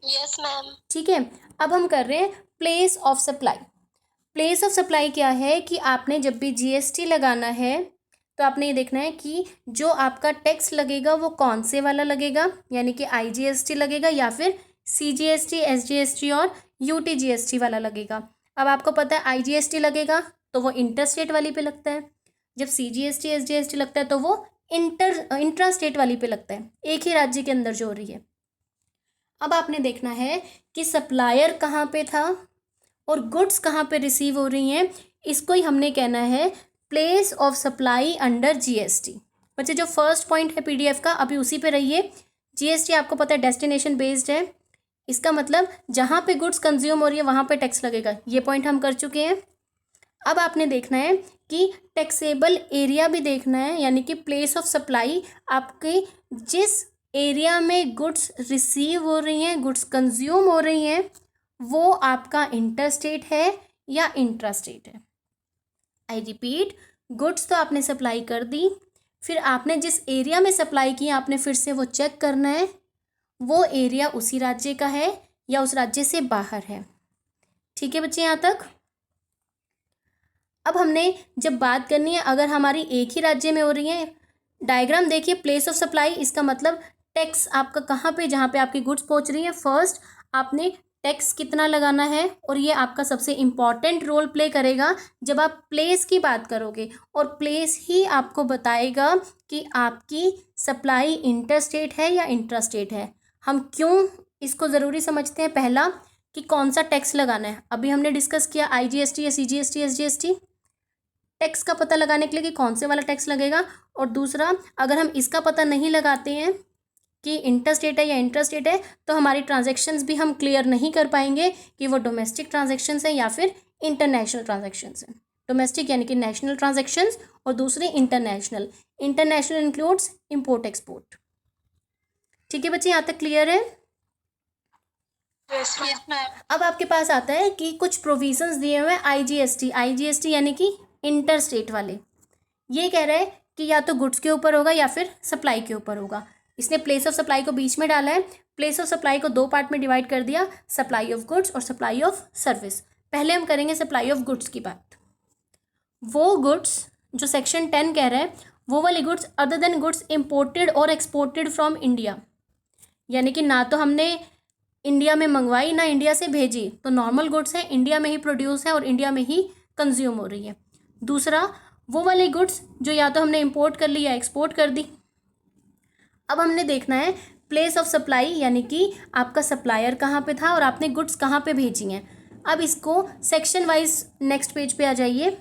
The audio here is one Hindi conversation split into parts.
Yes ma'am. ठीक है, अब हम कर रहे हैं place of supply. Place of supply क्या है कि आपने जब भी जीएसटी लगाना है तो आपने ये देखना है कि जो आपका टैक्स लगेगा वो कौन से वाला लगेगा, यानी कि आईजीएसटी लगेगा या फिर सीजीएसटी, एसजीएसटी और यूटीजीएसटी वाला लगेगा। अब आपको पता है आईजीएसटी लगेगा तो वो इंटर स्टेट वाली पे लगता है, जब सीजीएसटी एसजीएसटी लगता है तो वो इंट्रा स्टेट वाली पे लगता है, एक ही राज्य के अंदर जो हो रही है। अब आपने देखना है कि सप्लायर कहाँ पे था और गुड्स कहाँ पे रिसीव हो रही हैं, इसको ही हमने कहना है place of supply under GST. बच्चे जो फर्स्ट पॉइंट है पीडीएफ का अभी उसी पे रहिए। जीएसटी आपको पता है डेस्टिनेशन बेस्ड है, इसका मतलब जहाँ पे गुड्स कंज्यूम हो रही है वहाँ पे टैक्स लगेगा, ये पॉइंट हम कर चुके हैं। अब आपने देखना है कि टैक्सेबल एरिया भी देखना है, यानी कि प्लेस ऑफ सप्लाई आपके जिस एरिया में गुड्स रिसीव हो रही हैं, गुड्स कंज्यूम हो रही हैं, वो आपका इंटर स्टेट है या इंट्रा स्टेट है। आई रिपीट, गुड्स तो आपने सप्लाई कर दी, फिर आपने जिस एरिया में सप्लाई की आपने फिर से वो चेक करना है वो एरिया उसी राज्य का है या उस राज्य से बाहर है। ठीक है बच्चे, यहाँ तक। अब हमने जब बात करनी है अगर हमारी एक ही राज्य में हो रही है, डायग्राम देखिए, प्लेस ऑफ सप्लाई इसका मतलब टैक्स आपका कहाँ पे, जहाँ पे आपकी गुड्स पहुँच रही है, फर्स्ट आपने टैक्स कितना लगाना है, और ये आपका सबसे इम्पॉर्टेंट रोल प्ले करेगा जब आप प्लेस की बात करोगे, और प्लेस ही आपको बताएगा कि आपकी सप्लाई इंटर स्टेट है या इंट्रा स्टेट है। हम क्यों इसको ज़रूरी समझते हैं, पहला कि कौन सा टैक्स लगाना है, अभी हमने डिस्कस किया आईजीएसटी या सीजीएसटी एसजीएसटी, टैक्स का पता लगाने के लिए कि कौन से वाला टैक्स लगेगा, और दूसरा अगर हम इसका पता नहीं लगाते हैं कि इंटर स्टेट है या इंट्रा स्टेट है तो हमारी ट्रांजैक्शंस भी हम क्लियर नहीं कर पाएंगे कि वो डोमेस्टिक ट्रांजैक्शंस हैं या फिर इंटरनेशनल ट्रांजैक्शंस हैं। डोमेस्टिक यानी कि नेशनल ट्रांजैक्शंस और दूसरी international. International includes import export. ठीक है बच्चे, यहाँ तक क्लियर है। Yes ma'am. अब आपके पास आता है कि कुछ प्रोविजंस दिए हुए हैं आईजीएसटी। आईजीएसटी यानी कि इंटर स्टेट वाले, ये कह रहा है कि या तो गुड्स के ऊपर होगा या फिर सप्लाई के ऊपर होगा। इसने प्लेस ऑफ सप्लाई को बीच में डाला है। प्लेस ऑफ सप्लाई को दो पार्ट में डिवाइड कर दिया, सप्लाई ऑफ गुड्स और सप्लाई ऑफ सर्विस। पहले हम करेंगे सप्लाई ऑफ गुड्स की बात। वो गुड्स जो सेक्शन 10 कह रहा है, वो वाली goods other than goods imported और एक्सपोर्टेड फ्रॉम इंडिया, यानी कि ना तो हमने इंडिया में मंगवाई ना इंडिया से भेजी, तो नॉर्मल गुड्स हैं, इंडिया में ही प्रोड्यूस है और इंडिया में ही कंज्यूम हो रही है। दूसरा वो वाली गुड्स जो या तो हमने इंपोर्ट कर ली या एक्सपोर्ट कर दी। अब हमने देखना है प्लेस ऑफ सप्लाई, यानी कि आपका सप्लायर कहाँ पे था और आपने गुड्स कहाँ पे भेजी हैं। अब इसको सेक्शन वाइज नेक्स्ट पेज पे आ जाइए,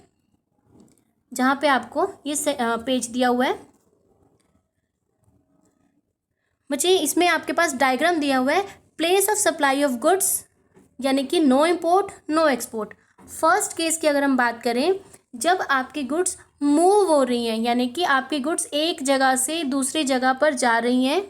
जहाँ पे आपको ये पेज दिया हुआ है बच्चे, इसमें आपके पास डायग्राम दिया हुआ है place of supply of goods, यानी कि no import no export. First case की अगर हम बात करें, जब आपकी गुड्स मूव हो रही हैं, यानी कि आपकी गुड्स एक जगह से दूसरी जगह पर जा रही हैं,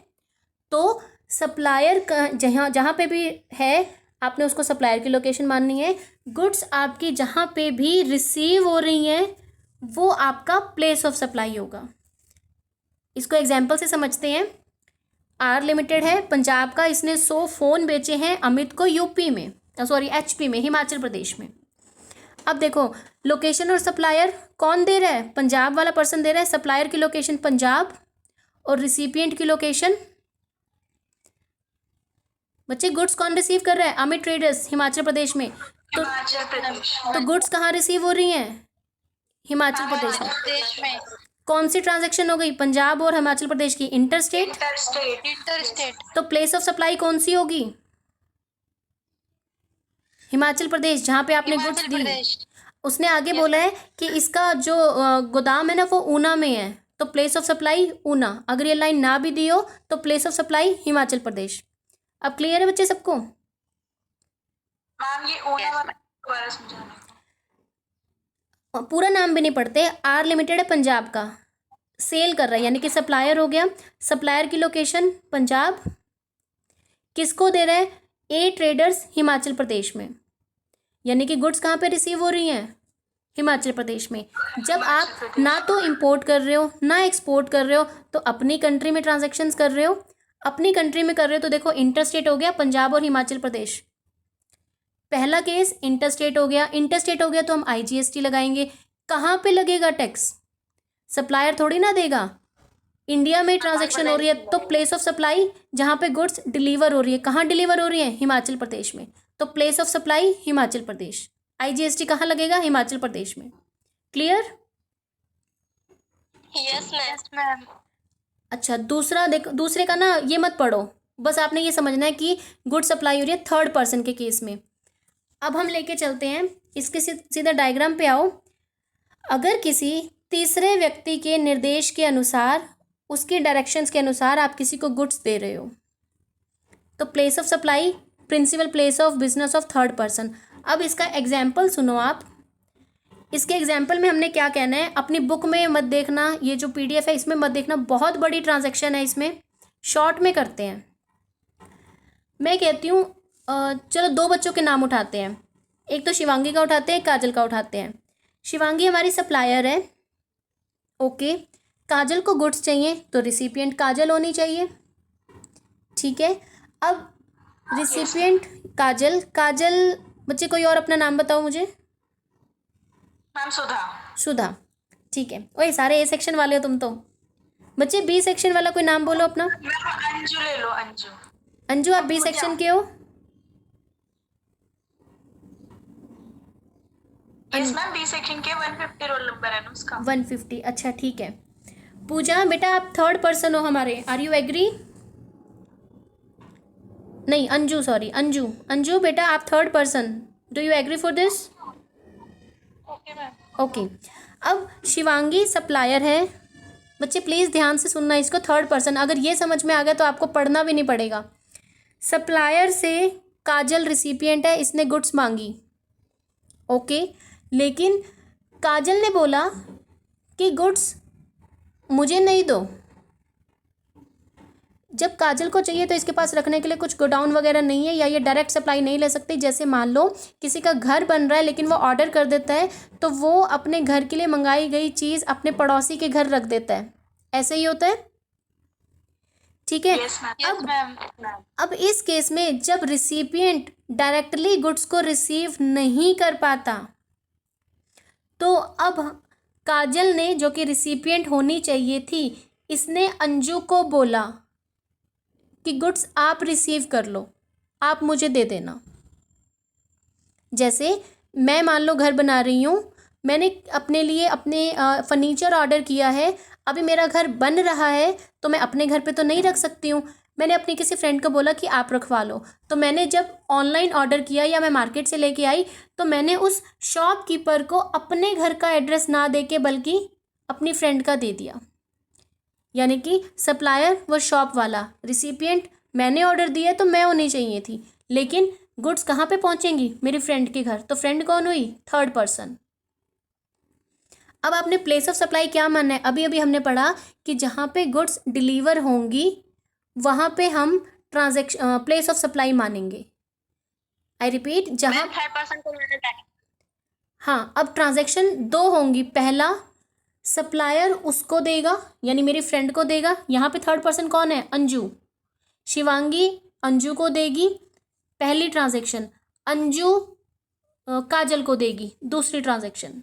तो सप्लायर जहाँ जहाँ पे भी है आपने उसको सप्लायर की लोकेशन माननी है। गुड्स आपकी जहाँ पे भी रिसीव हो रही हैं वो आपका प्लेस ऑफ सप्लाई होगा। इसको एग्जाम्पल से समझते हैं। आर लिमिटेड है पंजाब का, इसने 100 फ़ोन बेचे हैं अमित को यूपी में, सॉरी एचपी में, हिमाचल प्रदेश में। अब देखो लोकेशन और सप्लायर कौन दे रहा है, पंजाब वाला पर्सन दे रहा है, सप्लायर की लोकेशन पंजाब और रिसिपिएंट की लोकेशन, बच्चे गुड्स कौन रिसीव कर रहा है, अमित ट्रेडर्स हिमाचल प्रदेश में। तो गुड्स कहाँ रिसीव हो रही हैं, हिमाचल प्रदेश में। कौन सी ट्रांजैक्शन हो गई, पंजाब और हिमाचल प्रदेश की, इंटर स्टेट। Inter state. तो प्लेस ऑफ सप्लाई कौन सी होगी, हिमाचल प्रदेश, जहाँ पे आपने गुड्स दी। उसने आगे बोला है कि इसका जो गोदाम है ना वो ऊना में है, तो प्लेस ऑफ सप्लाई ऊना। अगर ये लाइन ना भी दी हो तो place of supply Himachal Pradesh. अब क्लियर है बच्चे सबको। मैम ये ऊना वाला दोबारा समझाना। पूरा नाम भी नहीं पढ़ते। आर लिमिटेड है पंजाब का, सेल कर रहा है, यानी कि सप्लायर हो गया। सप्लायर की लोकेशन पंजाब, किसको दे रहा है, ए ट्रेडर्स हिमाचल प्रदेश में, यानी कि गुड्स कहाँ पे रिसीव हो रही हैं, हिमाचल प्रदेश में। जब आप ना तो इंपोर्ट कर रहे हो ना एक्सपोर्ट कर रहे हो तो अपनी कंट्री में ट्रांजैक्शंस कर रहे हो। अपनी कंट्री में कर रहे हो तो देखो इंटर स्टेट हो गया पंजाब और हिमाचल प्रदेश, पहला केस इंटर स्टेट हो गया। इंटर स्टेट हो गया तो हम IGST लगाएंगे। कहाँ पे लगेगा टैक्स? सप्लायर थोड़ी ना देगा। इंडिया में ट्रांजैक्शन हो रही है तो प्लेस ऑफ सप्लाई जहाँ पे गुड्स डिलीवर हो रही है, कहाँ डिलीवर हो रही है? हिमाचल प्रदेश में, तो place of supply Himachal Pradesh. IGST कहाँ लगेगा? हिमाचल प्रदेश में। क्लियर? Yes ma'am. अच्छा, दूसरा देखो, दूसरे का ना ये मत पढ़ो, बस आपने ये समझना है कि गुड सप्लाई हो रही है थर्ड पर्सन के केस में। अब हम लेके चलते हैं इसके सीधा डायग्राम पे आओ। अगर किसी तीसरे व्यक्ति के निर्देश के अनुसार, उसके डायरेक्शंस के अनुसार आप किसी को गुड्स दे रहे हो तो place of supply principal place of business of third person. अब इसका एग्जाम्पल सुनो आप। इसके एग्जाम्पल में हमने क्या कहना है, अपनी बुक में मत देखना, ये जो PDF है इसमें मत देखना, बहुत बड़ी ट्रांजैक्शन है, इसमें शॉर्ट में करते हैं। मैं कहती हूँ चलो 2 बच्चों के नाम उठाते हैं, एक तो शिवांगी का उठाते हैं, काजल का उठाते हैं। शिवांगी हमारी सप्लायर है, ओके। काजल को गुड्स चाहिए तो रिसिपिएंट काजल होनी चाहिए, ठीक है। अब रिसिपिएंट काजल, काजल बच्चे कोई और अपना नाम बताओ मुझे। मैम सुधा। सुधा, ठीक है। ओए सारे A सेक्शन वाले हो तुम तो। बच्चे B सेक्शन वाला कोई नाम बोलो अपना। मैम अंजू ले लो, अंजू। अंजू आप B सेक्शन के हो? यस मैम, बी सेक्शन के 150 रोल नंबर है ना उसका। 150, अच्छा ठीक है। पूजा बेटा आप थर्ड पर्सन हो हमारे, आर यू एग्री? नहीं अंजू, सॉरी अंजू, अंजू बेटा आप third person, do you agree for this? Okay ma'am. Okay. अब शिवांगी सप्लायर है, बच्चे प्लीज़ ध्यान से सुनना इसको, थर्ड पर्सन। अगर ये समझ में आ गया तो आपको पढ़ना भी नहीं पड़ेगा। सप्लायर से काजल रिसिपिएंट है, इसने गुड्स मांगी, ओके। लेकिन काजल ने बोला कि गुड्स मुझे नहीं दो। जब काजल को चाहिए तो इसके पास रखने के लिए कुछ गोडाउन वगैरह नहीं है, या ये डायरेक्ट सप्लाई नहीं ले सकती। जैसे मान लो किसी का घर बन रहा है लेकिन वो ऑर्डर कर देता है तो वो अपने घर के लिए मंगाई गई चीज़ अपने पड़ोसी के घर रख देता है, ऐसे ही होता है, ठीक है। अब इस केस में जब रिसिपिएंट डायरेक्टली गुड्स को रिसीव नहीं कर पाता तो अब काजल ने, जो कि रिसिपिएंट होनी चाहिए थी, इसने अंजू को बोला कि गुड्स आप रिसीव कर लो, आप मुझे दे देना। जैसे मैं मान लो घर बना रही हूँ, मैंने अपने लिए अपने फर्नीचर ऑर्डर किया है, अभी मेरा घर बन रहा है तो मैं अपने घर पे तो नहीं रख सकती हूँ, मैंने अपनी किसी फ्रेंड को बोला कि आप रखवा लो। तो मैंने जब ऑनलाइन ऑर्डर किया या मैं मार्केट से लेके आई तो मैंने उस शॉपकीपर को अपने घर का एड्रेस ना दे के बल्कि अपनी फ्रेंड का दे दिया। यानी कि सप्लायर वो शॉप वाला, रिसिपिएंट मैंने ऑर्डर दिया तो मैं होनी चाहिए थी, लेकिन गुड्स कहाँ पे पहुँचेंगी? मेरी फ्रेंड के घर। तो फ्रेंड कौन हुई? Third person. अब आपने प्लेस ऑफ सप्लाई क्या मानना है? अभी अभी हमने पढ़ा कि जहाँ पे गुड्स डिलीवर होंगी वहाँ पे हम ट्रांजैक्शन प्लेस ऑफ सप्लाई मानेंगे। आई रिपीट, जहाँ हाँ, अब ट्रांजैक्शन 2 होंगी। पहला सप्लायर उसको देगा यानी मेरी फ्रेंड को देगा, यहाँ पे थर्ड पर्सन कौन है? अंजू। शिवांगी अंजू को देगी पहली ट्रांजैक्शन, अंजू काजल को देगी दूसरी ट्रांजैक्शन।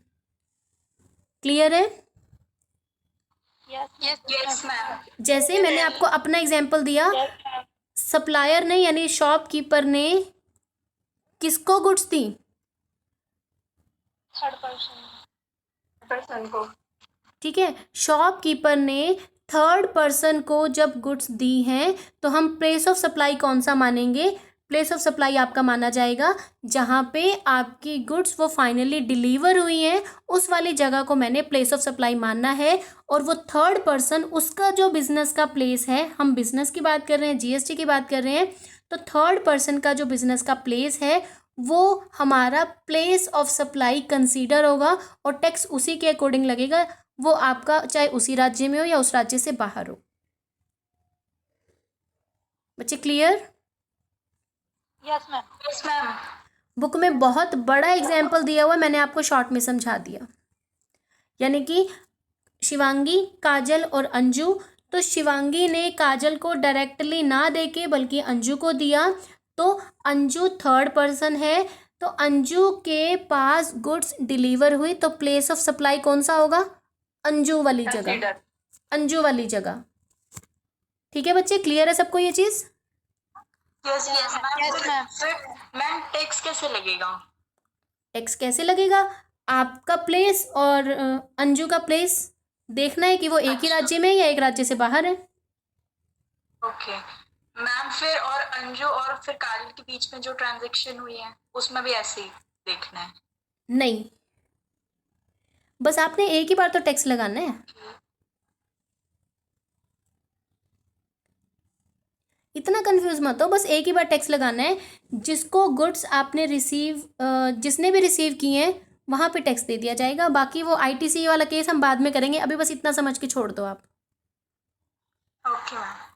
क्लियर है? Yes ma'am. जैसे मैंने आपको अपना एग्जांपल दिया, सप्लायर ने यानी शॉपकीपर ने किसको गुड्स दी? थर्ड पर्सन को। ठीक है, शॉपकीपर ने थर्ड पर्सन को जब गुड्स दी हैं तो हम प्लेस ऑफ सप्लाई कौन सा मानेंगे? प्लेस ऑफ सप्लाई आपका माना जाएगा जहाँ पे आपकी गुड्स वो फाइनली डिलीवर हुई हैं, उस वाली जगह को मैंने प्लेस ऑफ सप्लाई मानना है। और वो थर्ड पर्सन, उसका जो बिजनेस का प्लेस है, हम बिजनेस की बात कर रहे हैं, GST की बात कर रहे हैं, तो थर्ड पर्सन का जो बिजनेस का प्लेस है वो हमारा प्लेस ऑफ सप्लाई कंसीडर होगा और टैक्स उसी के अकॉर्डिंग लगेगा, वो आपका चाहे उसी राज्य में हो या उस राज्य से बाहर हो। बच्चे clear? Yes ma'am. Yes ma'am. Book में बहुत बड़ा एग्जाम्पल दिया हुआ है, मैंने आपको शॉर्ट में समझा दिया। यानी कि शिवांगी, काजल और अंजू तो शिवांगी ने काजल को डायरेक्टली ना देके बल्कि अंजू को दिया, तो अंजू थर्ड पर्सन है, तो अंजू के पास गुड्स डिलीवर हुई, तो प्लेस ऑफ सप्लाई कौन सा होगा? अंजू वाली जगह, अंजू वाली जगह। ठीक है बच्चे, क्लियर है सबको ये चीज? Yes ma'am. फिर मैम टैक्स कैसे लगेगा? टैक्स कैसे लगेगा? आपका प्लेस और अंजू का प्लेस देखना है कि वो एक ही राज्य में है या एक राज्य से बाहर है। Okay ma'am. फिर और अंजू और फिर काजल के बीच में जो ट्रांजैक्शन हुई है उसमें भी ऐसे ही देखना है? नहीं, बस आपने एक ही बार तो टैक्स लगाना है। इतना कंफ्यूज मत हो, बस एक ही बार टैक्स लगाना है। जिसको गुड्स आपने रिसीव जिसने भी रिसीव किए हैं वहाँ पे टैक्स दे दिया जाएगा। बाकी वो ITC वाला केस हम बाद में करेंगे, अभी बस इतना समझ के छोड़ दो आप। Okay ma'am.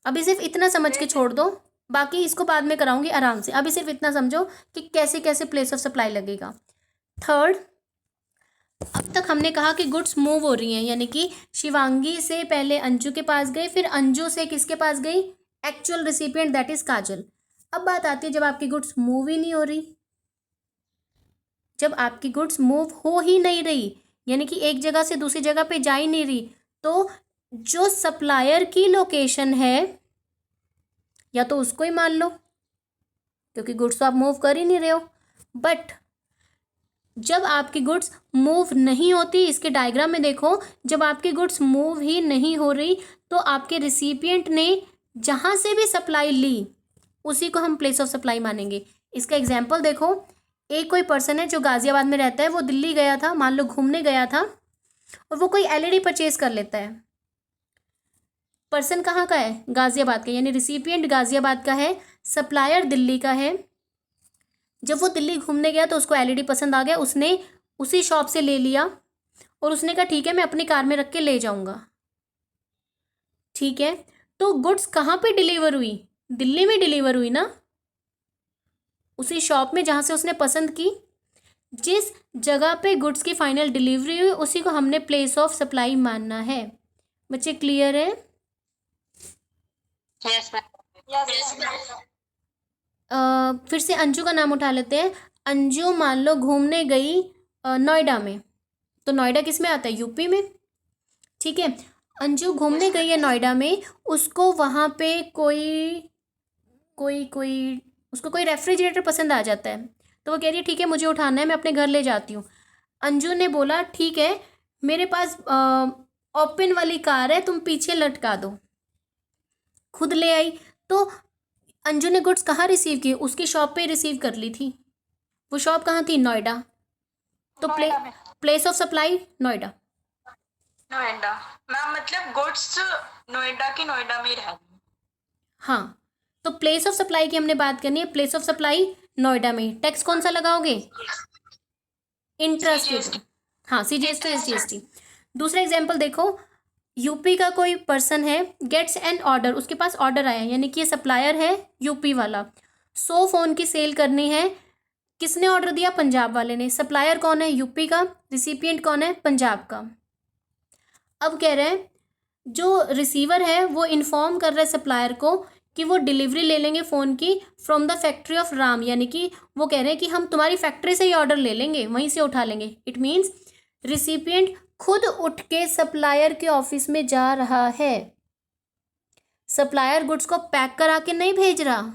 अभी सिर्फ इतना समझ के छोड़ दो, बाकी इसको बाद में कराऊंगी आराम से। अभी सिर्फ इतना समझो कि कैसे कैसे प्लेस ऑफ सप्लाई लगेगा। थर्ड, अब तक हमने कहा कि गुड्स मूव हो रही हैं, यानी कि शिवांगी से पहले अंजू के पास गई, फिर अंजू से किसके पास गई? एक्चुअल रिसिपिएंट दैट इज काजल। अब बात आती है जब आपकी गुड्स मूव ही नहीं हो रही, जब आपकी गुड्स मूव हो ही नहीं रही, यानी कि एक जगह से दूसरी जगह पे जा ही नहीं रही, तो जो सप्लायर की लोकेशन है या तो उसको ही मान लो, क्योंकि गुड्स तो आप मूव कर ही नहीं रहे हो। बट जब आपकी गुड्स मूव नहीं होती, इसके डायग्राम में देखो, जब आपकी गुड्स मूव ही नहीं हो रही तो आपके रिसिपिएंट ने जहाँ से भी सप्लाई ली उसी को हम प्लेस ऑफ सप्लाई मानेंगे। इसका एग्जाम्पल देखो, एक कोई पर्सन है जो गाजियाबाद में रहता है, वो दिल्ली गया था, मान लो घूमने गया था, और वो कोई LED परचेज कर लेता है। पर्सन कहाँ का है? गाजियाबाद का, यानी रिसिपिएंट गाजियाबाद का है, सप्लायर दिल्ली का है। जब वो दिल्ली घूमने गया तो उसको LED पसंद आ गया, उसने उसी शॉप से ले लिया और उसने कहा ठीक है मैं अपनी कार में रख के ले जाऊंगा। ठीक है, तो गुड्स कहाँ पे डिलीवर हुई? दिल्ली में डिलीवर हुई ना, उसी शॉप में जहाँ से उसने पसंद की। जिस जगह पे गुड्स की फाइनल डिलीवरी हुई उसी को हमने प्लेस ऑफ सप्लाई मानना है। बच्चे क्लियर है? Yes ma'am. फिर से अंजू का नाम उठा लेते हैं। अंजू मान लो घूमने गई नोएडा में, तो नोएडा किस में आता है? यूपी में। ठीक है, अंजू घूमने गई है नोएडा में, उसको वहाँ पे उसको कोई रेफ्रिजरेटर पसंद आ जाता है, तो वो कह रही है ठीक है मुझे उठाना है, मैं अपने घर ले जाती हूँ। अंजू ने बोला ठीक है मेरे पास ओपन वाली कार है, तुम पीछे लटका दो। खुद ले आई, तो अंजू ने गुड्स कहाँ रिसीव किए? उसकी शॉप पे रिसीव कर ली थी। वो शॉप कहाँ थी? नोएडा। तो place of supply Noida. Noida ma'am, मतलब गुड्स नोएडा की नोएडा में रह गई। हाँ, तो प्लेस ऑफ सप्लाई की हमने बात करनी है। प्लेस ऑफ सप्लाई नोएडा में। टैक्स कौन सा लगाओगे? इंट्रास्टेट। हाँ, CGST SGST। दूसरा एग्जाम्पल देखो, यूपी का कोई पर्सन है, गेट्स एन ऑर्डर, उसके पास ऑर्डर आया, यानी कि ये सप्लायर है यूपी वाला, 100 फ़ोन की सेल करनी है। किसने ऑर्डर दिया? पंजाब वाले ने। सप्लायर कौन है? यूपी का। रिसिपिएंट कौन है? पंजाब का। अब कह रहे हैं जो रिसीवर है वो इन्फॉर्म कर रहा है सप्लायर को कि वो डिलीवरी ले लेंगे फ़ोन की from the factory of Ram, यानी कि वो कह रहे हैं कि हम तुम्हारी फैक्ट्री से ही ऑर्डर ले लेंगे, वहीं से उठा लेंगे। इट मीन्स रिसिपिएंट खुद उठ के सप्लायर के ऑफिस में जा रहा है। सप्लायर गुड्स को पैक करा के नहीं भेज रहा,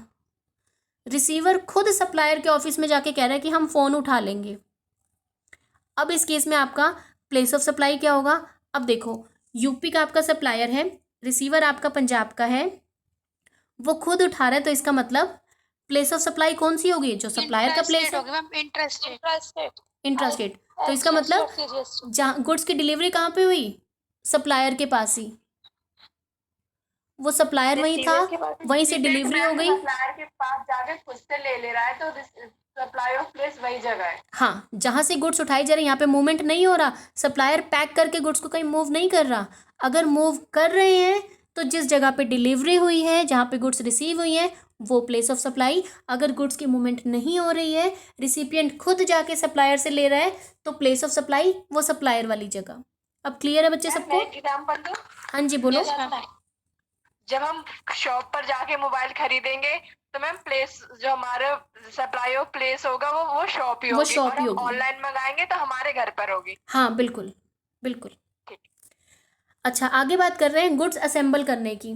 रिसीवर खुद सप्लायर के ऑफिस में जाके कह रहा है कि हम फ़ोन उठा लेंगे। अब इस केस में आपका प्लेस ऑफ सप्लाई क्या होगा? अब देखो, यूपी का आपका सप्लायर है, रिसीवर आपका पंजाब का है, वो खुद उठा रहा है, तो इसका मतलब प्लेस ऑफ सप्लाई कौन सी होगी? जो सप्लायर का प्लेस है, इंट्रास्टेट। तो इसका मतलब जहाँ गुड्स की डिलीवरी कहाँ पे हुई? सप्लायर के पास ही। वो सप्लायर वहीं था, वहीं से डिलीवरी हो गई। सप्लायर के पास जाके खुद से ले रहा है, तो सप्लाई ऑफ प्लेस वही जगह है। हाँ, जहाँ से गुड्स उठाई जा रही है यहाँ पे मूवमेंट नहीं हो रहा, सप्लायर पैक करके गुड्स को कहीं मूव नहीं कर रहा। अगर मूव कर रहे हैं तो जिस जगह पे डिलीवरी हुई है, जहाँ पे गुड्स रिसीव हुई है, वो प्लेस ऑफ सप्लाई। अगर गुड्स की मूवमेंट नहीं हो रही है, रिसिपिएंट खुद जाके सप्लायर से ले रहा है, तो प्लेस ऑफ सप्लाई वो सप्लायर वाली जगह। अब क्लियर है बच्चे सबको? एग्जाम्पल दो। हाँ जी बोलो। Yes ma'am. जब हम शॉप पर जाके मोबाइल खरीदेंगे तो मैम प्लेस जो हमारा सप्लाई ऑफ प्लेस होगा वो शॉप ही वो होगी, शॉप और ही हम होगी। ऑनलाइन मंगाएंगे तो हमारे घर पर होगी। हाँ बिल्कुल बिल्कुल। ठीक। अच्छा आगे बात कर रहे हैं गुड्स असेंबल करने की।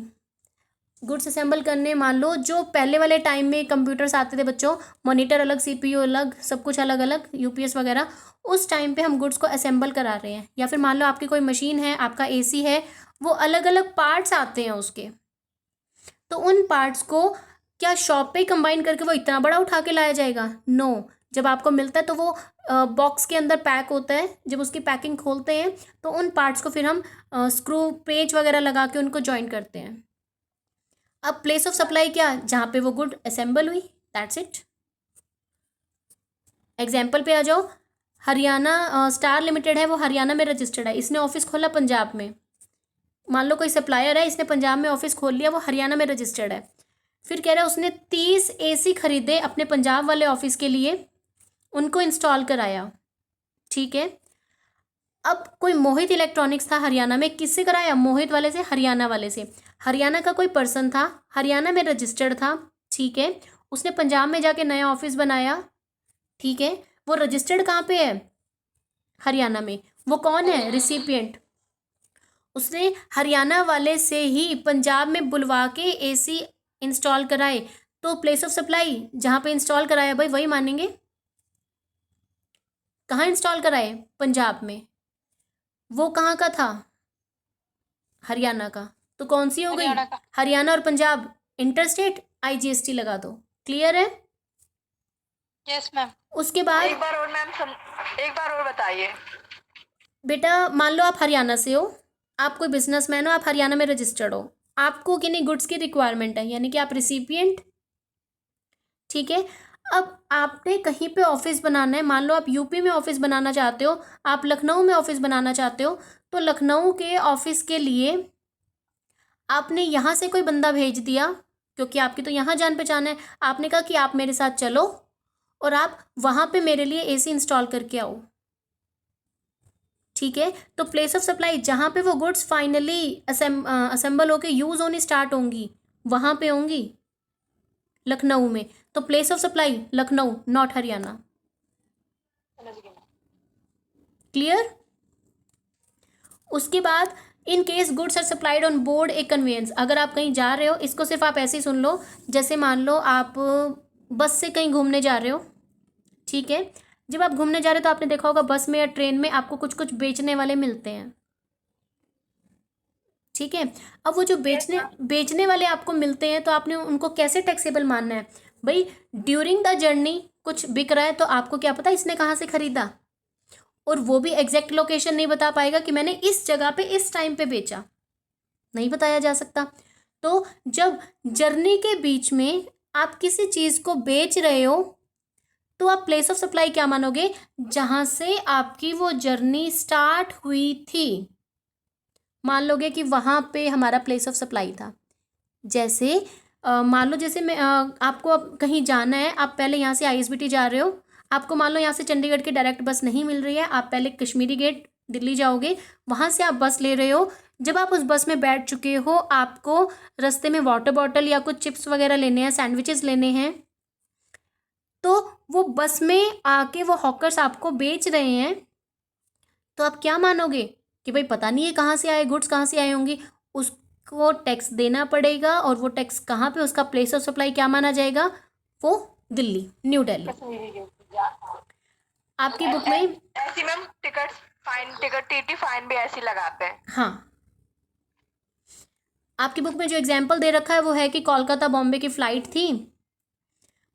गुड्स असेंबल करने, मान लो जो पहले वाले टाइम में कंप्यूटर्स आते थे बच्चों, मॉनिटर अलग, सीपीयू अलग, सब कुछ अलग अलग, यूपीएस वगैरह, उस टाइम पे हम गुड्स को असेंबल करा रहे हैं। या फिर मान लो आपकी कोई मशीन है, आपका एसी है, वो अलग अलग पार्ट्स आते हैं उसके, तो उन पार्ट्स को क्या शॉप पे कंबाइन करके वो इतना बड़ा उठा के लाया जाएगा? नो। जब आपको मिलता है तो वो बॉक्स के अंदर पैक होता है, जब उसकी पैकिंग खोलते हैं तो उन पार्ट्स को फिर हम स्क्रू पेच वगैरह लगा के उनको जॉइन करते हैं। अब प्लेस ऑफ सप्लाई क्या? जहाँ पे वो गुड असेंबल हुई, दैट्स इट। एग्जाम्पल पे आ जाओ। हरियाणा स्टार लिमिटेड है, वो हरियाणा में रजिस्टर्ड है, इसने ऑफिस खोला पंजाब में। मान लो कोई सप्लायर है, इसने पंजाब में ऑफिस खोल लिया, वो हरियाणा में रजिस्टर्ड है। फिर कह रहा है उसने 30 एसी खरीदे अपने पंजाब वाले ऑफिस के लिए, उनको इंस्टॉल कराया, ठीक है। अब कोई मोहित इलेक्ट्रॉनिक्स था हरियाणा में, किससे कराया? मोहित वाले से, हरियाणा वाले से। हरियाणा का कोई पर्सन था, हरियाणा में रजिस्टर्ड था, ठीक है। उसने पंजाब में जाके नया ऑफिस बनाया, ठीक है। वो रजिस्टर्ड कहाँ पे है? हरियाणा में। वो कौन है? रिसिपिएंट। उसने हरियाणा वाले से ही पंजाब में बुलवा के एसी इंस्टॉल कराए, तो प्लेस ऑफ सप्लाई जहाँ पे इंस्टॉल कराया भाई वही मानेंगे। कहाँ इंस्टॉल कराए? पंजाब में। वो कहाँ का था? हरियाणा का। तो कौन सी हो गई? हरियाणा का। हरियाणा और पंजाब इंटरस्टेट, आईजीएसटी लगा दो। क्लियर है? Yes ma'am. उसके बाद एक बार और मैम एक बार और बताइए। बेटा मान लो आप हरियाणा से हो, आप कोई बिजनेसमैन हो, आप हरियाणा में रजिस्टर्ड हो, आपको किन्हीं गुड्स की रिक्वायरमेंट है, यानी कि आप रिसिपिएंट, ठीक है। अब आपने कहीं पे ऑफिस बनाना है, मान लो आप यूपी में ऑफिस बनाना चाहते हो, आप लखनऊ में ऑफिस बनाना चाहते हो, तो लखनऊ के ऑफिस के लिए आपने यहाँ से कोई बंदा भेज दिया, क्योंकि आपकी तो यहाँ जान पहचान है। आपने कहा कि आप मेरे साथ चलो और आप वहाँ पे मेरे लिए एसी इंस्टॉल करके आओ, ठीक है। तो प्लेस ऑफ सप्लाई जहाँ पे वो गुड्स फाइनली असेंबल होके यूज़ होनी स्टार्ट होंगी, वहाँ पे होंगी, लखनऊ में। तो place of supply Lucknow, not Haryana. Clear? उसके बाद in case goods are supplied on board a conveyance, अगर आप कहीं जा रहे हो, इसको सिर्फ आप ऐसे ही सुन लो, जैसे मान लो आप बस से कहीं घूमने जा रहे हो, ठीक है। जब आप घूमने जा रहे हो तो आपने देखा होगा बस में या ट्रेन में आपको कुछ कुछ बेचने वाले मिलते हैं, ठीक है। अब वो जो बेचने वाले आपको मिलते हैं, तो आपने उनको कैसे टैक्सेबल मानना है भाई? ड्यूरिंग द जर्नी कुछ बिक रहा है, तो आपको क्या पता इसने कहाँ से खरीदा, और वो भी एग्जैक्ट लोकेशन नहीं बता पाएगा कि मैंने इस जगह पे इस टाइम पे बेचा, नहीं बताया जा सकता। तो जब जर्नी के बीच में आप किसी चीज़ को बेच रहे हो, तो आप प्लेस ऑफ सप्लाई क्या मानोगे? जहाँ से आपकी वो जर्नी स्टार्ट हुई थी, मान लोगे कि वहाँ पे हमारा प्लेस ऑफ सप्लाई था। जैसे मान लो जैसे मैं आपको अब कहीं जाना है, आप पहले यहाँ से आईएसबीटी जा रहे हो, आपको मान लो यहाँ से चंडीगढ़ की डायरेक्ट बस नहीं मिल रही है, आप पहले कश्मीरी गेट दिल्ली जाओगे, वहाँ से आप बस ले रहे हो। जब आप उस बस में बैठ चुके हो, आपको रास्ते में वाटर बॉटल या कुछ चिप्स वगैरह लेने हैं, सैंडविचेस लेने हैं, तो वो बस में आके वो हॉकर्स आपको बेच रहे हैं, तो आप क्या मानोगे कि भाई पता नहीं है कहाँ से आए, गुड्स कहाँ से आए होंगी, उसको टैक्स देना पड़ेगा। और वो टैक्स कहाँ पे, उसका प्लेस ऑफ सप्लाई क्या माना जाएगा? वो दिल्ली, न्यू दिल्ली। आपकी बुक में ऐसी मैम टिकट टीटी फाइन भी ऐसी लगाते हैं। हाँ, आपकी बुक में जो एग्जाम्पल दे रखा है वो है कि कोलकाता बॉम्बे की फ़्लाइट थी,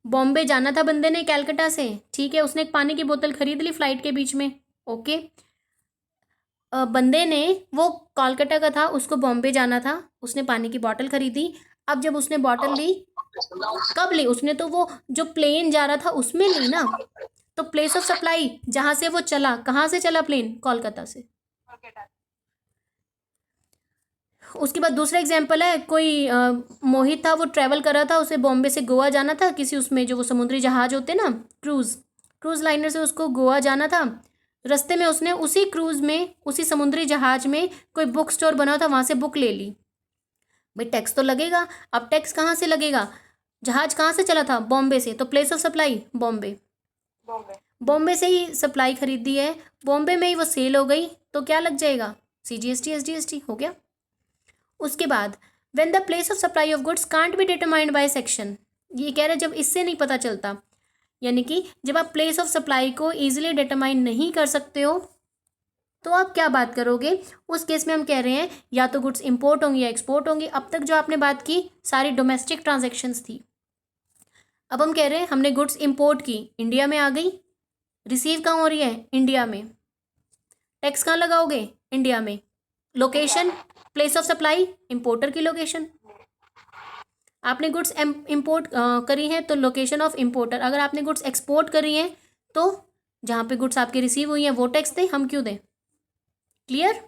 बॉम्बे जाना था बंदे ने कैलकाटा से, ठीक है। उसने एक पानी की बोतल खरीद ली फ़्लाइट के बीच में, ओके। बंदे ने, वो कोलकाता का था, उसको बॉम्बे जाना था, उसने पानी की बोतल खरीदी। अब जब उसने बोतल ली, कब ली उसने? तो वो जो प्लेन जा रहा था उसमें ली ना। तो प्लेस ऑफ सप्लाई जहाँ से वो चला, कहाँ से चला प्लेन? कोलकाता से। उसके बाद दूसरा एग्जाम्पल है, कोई मोहित था, वो ट्रैवल कर रहा था, उसे बॉम्बे से गोवा जाना था किसी उसमें, जो वो समुद्री जहाज होते ना, क्रूज़ लाइनर से उसको गोवा जाना था। रास्ते में उसने उसी क्रूज़ में, उसी समुद्री जहाज में कोई बुक स्टोर बना था, वहाँ से बुक ले ली। भाई टैक्स तो लगेगा। अब टैक्स कहाँ से लगेगा? जहाज कहाँ से चला था? बॉम्बे से। तो place of supply Bombay. Bombay. Bombay से ही सप्लाई खरीदी है, बॉम्बे में ही वो सेल हो गई, तो क्या लग जाएगा? CGST SGST हो गया। उसके बाद when the place of supply of goods can't be determined by section, ये कह रहे जब इससे नहीं पता चलता, यानी कि जब आप प्लेस ऑफ सप्लाई को ईजिली डिटरमाइन नहीं कर सकते हो तो आप क्या बात करोगे? उस केस में हम कह रहे हैं या तो गुड्स इंपोर्ट होंगी या एक्सपोर्ट होंगी। अब तक जो आपने बात की सारी डोमेस्टिक ट्रांजैक्शंस थी। अब हम कह रहे हैं हमने गुड्स इंपोर्ट की, इंडिया में आ गई, रिसीव कहाँ हो रही है? इंडिया में। टैक्स कहाँ लगाओगे? इंडिया में। Location, place of supply, importer की लोकेशन। आपने गुड्स इंपोर्ट करी हैं तो लोकेशन ऑफ इंपोर्टर। अगर आपने गुड्स एक्सपोर्ट करी हैं तो जहाँ पे गुड्स आपकी रिसीव हुई हैं वो टैक्स दें, हम क्यों दें? क्लियर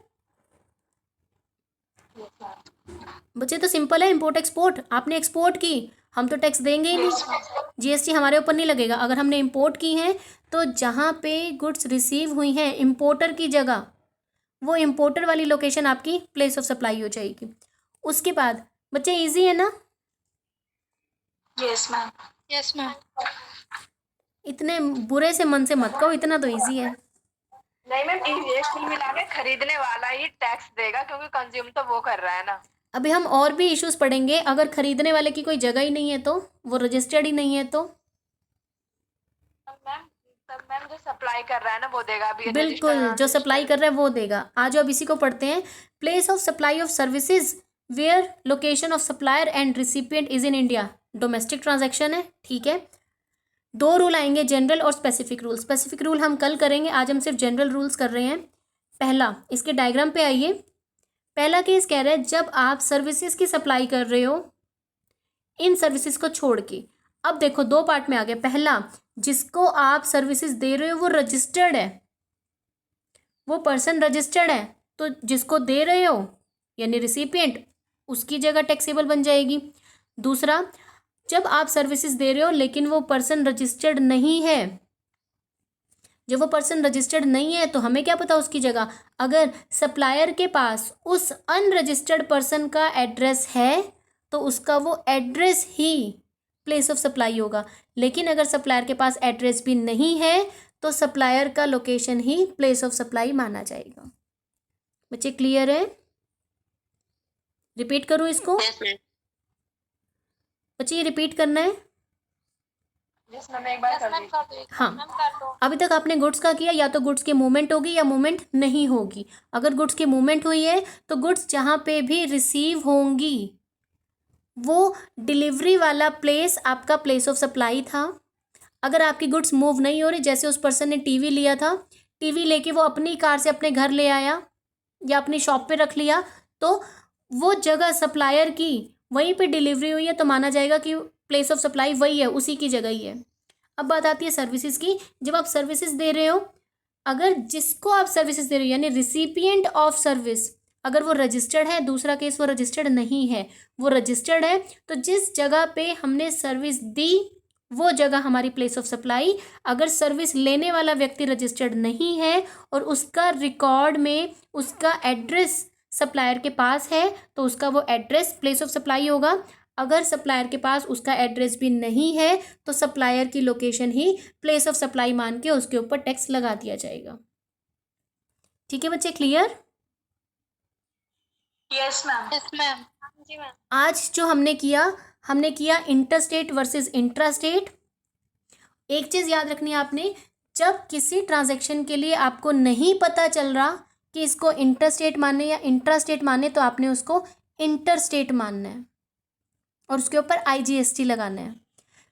बच्चे? तो सिंपल है, इंपोर्ट एक्सपोर्ट। आपने एक्सपोर्ट की, हम तो टैक्स देंगे ही नहीं, GST हमारे ऊपर नहीं लगेगा। अगर हमने इंपोर्ट की हैं तो जहाँ पे गुड्स रिसीव हुई हैं इंपोर्टर की जगह, वो इंपोर्टर वाली लोकेशन आपकी प्लेस ऑफ सप्लाई हो जाएगी। उसके बाद बच्चे इजी है ना? Yes ma'am. Yes ma'am. इतने बुरे से मन से मत कहो, इतना तो इजी है। नहीं मैम, ये कुल मिला के खरीदने वाला ही टैक्स देगा, क्योंकि कंज्यूम तो वो कर रहा है ना। अभी हम और भी इश्यूज पढ़ेंगे। अगर खरीदने वाले की कोई जगह ही नहीं है तो, वो रजिस्टर्ड ही नहीं है तो मैम जो सप्लाई कर रहा है ना वो देगा। अभी बिल्कुल, जो सप्लाई कर रहा है वो देगा। आज अब इसी को पढ़ते हैं। Place of supply of services where location of supplier and recipient is in India. Domestic transaction है, ठीक है। दो रूल आएंगे, जनरल और स्पेसिफिक रूल। स्पेसिफिक रूल हम कल करेंगे, आज हम सिर्फ जनरल रूल्स कर रहे हैं। पहला, इसके डायग्राम पे आइए। पहला केस कह रहा है जब आप सर्विसेज की सप्लाई कर रहे हो इन सर्विसेज को छोड़ के। अब देखो दो पार्ट में आ गया। पहला, जिसको आप सर्विसेज दे रहे हो वो रजिस्टर्ड है, वो पर्सन रजिस्टर्ड है, तो जिसको दे रहे हो यानी रिसिपिएंट, उसकी जगह टैक्सेबल बन जाएगी। दूसरा, जब आप सर्विसेज दे रहे हो लेकिन वो पर्सन रजिस्टर्ड नहीं है, जब वो पर्सन रजिस्टर्ड नहीं है तो हमें क्या पता उसकी जगह। अगर सप्लायर के पास उस अनरजिस्टर्ड पर्सन का एड्रेस है तो उसका वो address he place of supply होगा। लेकिन अगर सप्लायर के पास एड्रेस भी नहीं है तो सप्लायर का location he place of supply माना जाएगा। बच्चे क्लियर है? रिपीट करूं इसको? बच्चे ये रिपीट करना है। एक बार कर दीजिए। हाँ, अभी तक आपने गुड्स का किया, या तो गुड्स की मूवमेंट होगी या मूवमेंट नहीं होगी। अगर गुड्स की मूवमेंट हुई है तो गुड्स जहाँ पे भी रिसीव होंगी वो डिलीवरी वाला प्लेस आपका प्लेस ऑफ सप्लाई था। अगर आपकी गुड्स मूव नहीं हो रही, जैसे उस पर्सन ने टीवी लिया था, टीवी लेके वो अपनी कार से अपने घर ले आया या अपनी शॉप पे रख लिया, तो वो जगह सप्लायर की वहीं पे डिलीवरी हुई है तो माना जाएगा कि प्लेस ऑफ सप्लाई वही है, उसी की जगह ही है। अब बात आती है सर्विसेज की। जब आप सर्विसेज दे रहे हो, अगर जिसको आप सर्विसेज दे रहे हो यानी रिसिपिएंट ऑफ सर्विस, अगर वो रजिस्टर्ड है, दूसरा केस वो रजिस्टर्ड नहीं है, वो रजिस्टर्ड है, तो जिस जगह पे हमने सर्विस दी वो जगह हमारी प्लेस ऑफ सप्लाई। अगर सर्विस लेने वाला व्यक्ति रजिस्टर्ड नहीं है और उसका रिकॉर्ड में उसका एड्रेस सप्लायर के पास है तो उसका वो एड्रेस प्लेस ऑफ सप्लाई होगा। अगर सप्लायर के पास उसका एड्रेस भी नहीं है तो सप्लायर की location he place of supply मान के उसके ऊपर टैक्स लगा दिया जाएगा। ठीक है बच्चे, clear? Yes ma'am. Yes ma'am. जी मैम। आज जो हमने किया इंटरस्टेट वर्सेस इंट्रास्टेट। एक चीज़ याद रखनी है आपने, जब किसी ट्रांजैक्शन के लिए आपको नहीं पता चल रहा कि इसको इंटरस्टेट माने या इंट्रास्टेट माने तो आपने उसको इंटरस्टेट मानना है और उसके ऊपर IGST लगाना है।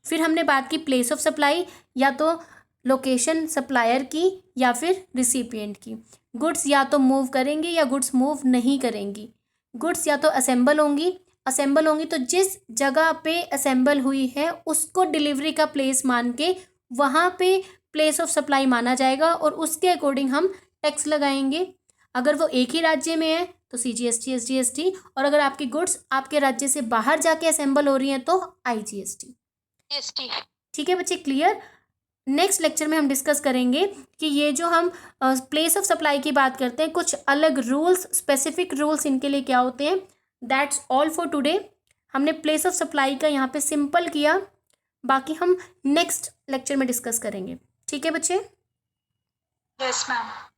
फिर हमने बात की प्लेस ऑफ सप्लाई, या तो लोकेशन सप्लायर की या फिर रिसिपिएंट की। गुड्स या तो मूव करेंगे या गुड्स मूव नहीं करेंगी। गुड्स या तो असेंबल होंगी तो जिस जगह पे असेंबल हुई है उसको डिलीवरी का प्लेस मान के वहाँ पे प्लेस ऑफ सप्लाई माना जाएगा और उसके अकॉर्डिंग हम टैक्स लगाएंगे। अगर वो एक ही राज्य में है तो CGST SGST, और अगर आपकी गुड्स आपके राज्य से बाहर जाके असेंबल हो रही हैं तो IGST। ठीक है बच्चे, क्लियर? नेक्स्ट लेक्चर में हम डिस्कस करेंगे कि ये जो हम प्लेस ऑफ सप्लाई की बात करते हैं, कुछ अलग रूल्स, स्पेसिफिक रूल्स इनके लिए क्या होते हैं। That's all for today. हमने प्लेस ऑफ सप्लाई का यहाँ पे सिंपल किया, बाकी हम नेक्स्ट लेक्चर में डिस्कस करेंगे। ठीक है बच्चे? Yes ma'am.